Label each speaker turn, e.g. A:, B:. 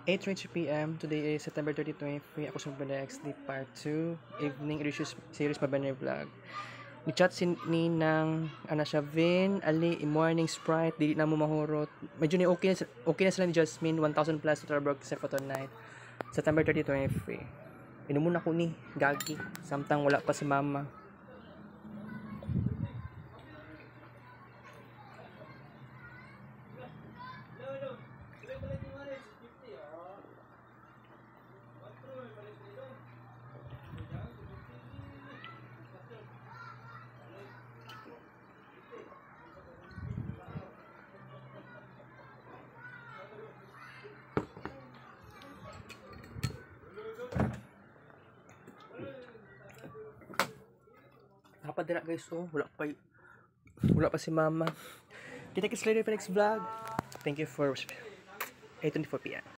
A: 8:20 p.m. Today is September 30, 2023. Ako si Mabanex, di part 2, evening reviews series Mabanay Vlog. Ni-chat ni ng siya, Vin, Ali, morning Sprite, dili na mo mahurot. Medyo ni okay na sila ni Jasmine, 1,000 plus total work sa photo night. September 30, 2023. Inumuna ko ni Gagi, samtang wala pa si Mama. Napadala guys, wala pa si Mama. Kita kits later for next vlog. Thank you for 8:24 p.m.